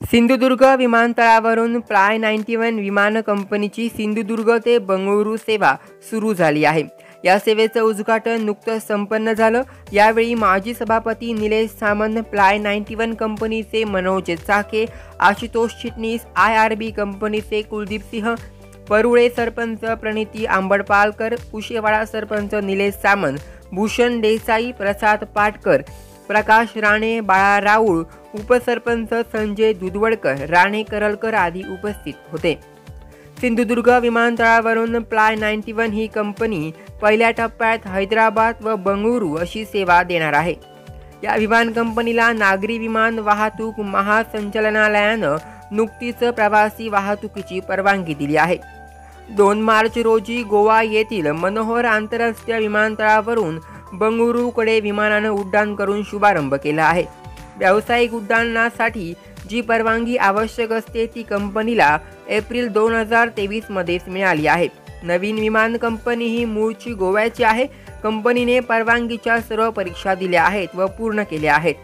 सिंधुदुर्ग विमानतळावरून फ्लाय 91 विमान कंपनीची सिंधुदुर्ग ते बंगळुरू सेवा सुरू झाली आहे। या सेवेचं उद्घाटन नुकतंच संपन्न झालं। यावेळी माजी सभापती निलेश सामंत, फ्लाय 91 कंपनीचे मनोज चाके, आशुतोष चिटणीस, IRB कंपनीचे कुलदीप सिंह, परुळे सरपंच प्रणिती आंबडपालकर, कुशेवाडा सरपंच निलेश सामंत, भूषण देसाई, प्रसाद पाटकर, प्रकाश राणे, बाळा राऊळ, उपसरपंच संजय दुधवडकर, राणे करलकर आदी उपस्थित होते। सिंधुदुर्ग विमानतळावरून फ्लाय 91 ही कंपनी पहिल्या टप्प्यात हैदराबाद व बंगळुरू अशी सेवा देणार आहे। या विमान कंपनीला नागरी विमान वाहतूक महासंचालनालयानं नुकतीच प्रवासी वाहतुकीची परवानगी दिली आहे। 2 मार्च रोजी गोवा येथील मनोहर आंतरराष्ट्रीय विमानतळावरून बंगळुरूकडे विमानानं उड्डाण करून शुभारंभ केला आहे। व्यावसायिक उड्डाणासाठी जी परवानगी आवश्यक असते ती कंपनीला एप्रिल 2023 मध्येच मिळाली आहे। नवीन विमान कंपनी ही मूळची गोव्याची आहे। कंपनीने परवानगीच्या सर्व परीक्षा दिल्या आहेत व पूर्ण केल्या आहेत।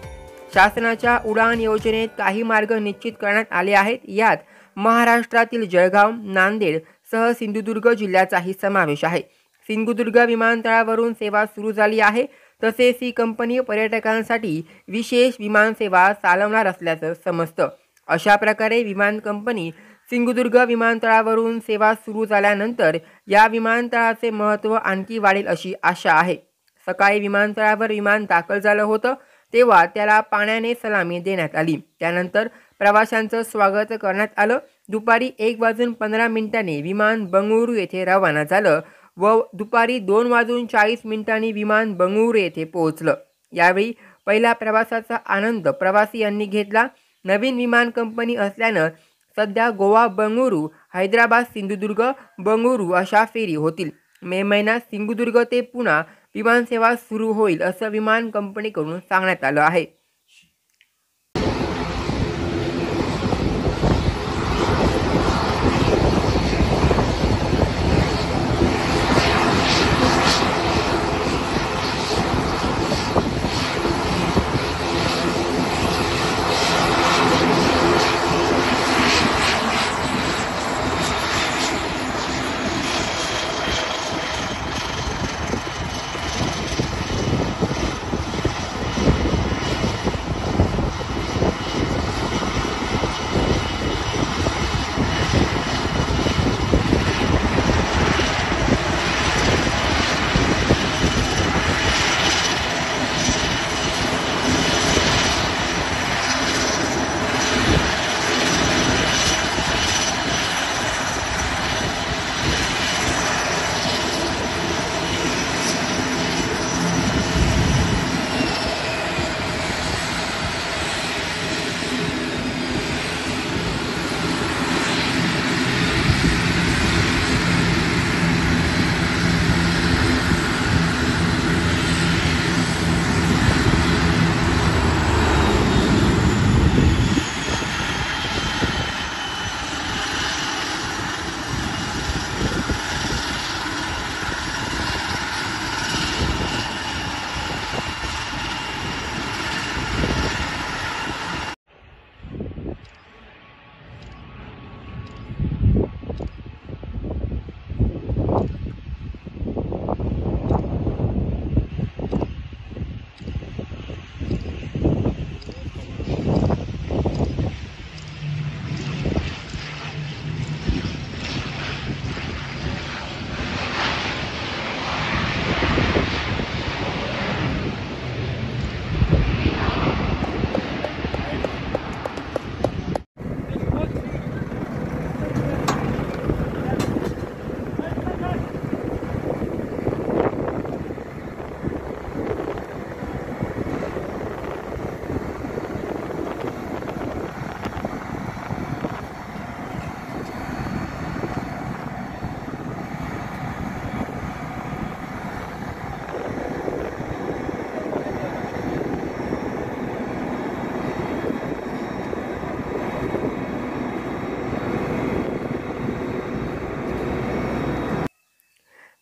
शासनाच्या उडान योजनेत काही मार्ग निश्चित करण्यात आले आहेत। यात महाराष्ट्रातील जळगाव, नांदेड सह सिंधुदुर्ग जिल्ह्याचाही समावेश आहे। सिंधुदुर्ग विमानतळावरून सेवा सुरू झाली आहे। तसेच ही कंपनी पर्यटकांसाठी विशेष विमान सेवा चालवणार असल्याचं समजतं। अशा प्रकारे विमान कंपनी सिंधुदुर्ग विमानतळावरून सेवा सुरू झाल्यानंतर या विमानतळाचे महत्त्व आणखी वाढेल अशी आशा आहे। सकाळी विमानतळावर विमान दाखल झालं होतं तेव्हा त्याला पाण्याने सलामी देण्यात आली। त्यानंतर प्रवाशांचं स्वागत करण्यात आलं। दुपारी 1:15 विमान बंगळुरू येथे रवाना झालं व दुपारी 2:40 विमान बंगळुरू येथे पोहोचलं। यावेळी पहिल्या प्रवासाचा आनंद प्रवासी यांनी घेतला। नवीन विमान कंपनी असल्यानं सध्या गोवा बंगळुरू, हैदराबाद सिंधुदुर्ग बंगळुरू अशा फेरी होतील। मे महिन्यात सिंधुदुर्ग ते पुणे विमानसेवा सुरू होईल असं विमान कंपनीकडून सांगण्यात आलं आहे।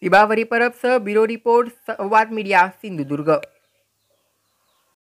विभावरी परब सह ब्युरो रिपोर्ट संवाद मीडिया सिंधुदुर्ग।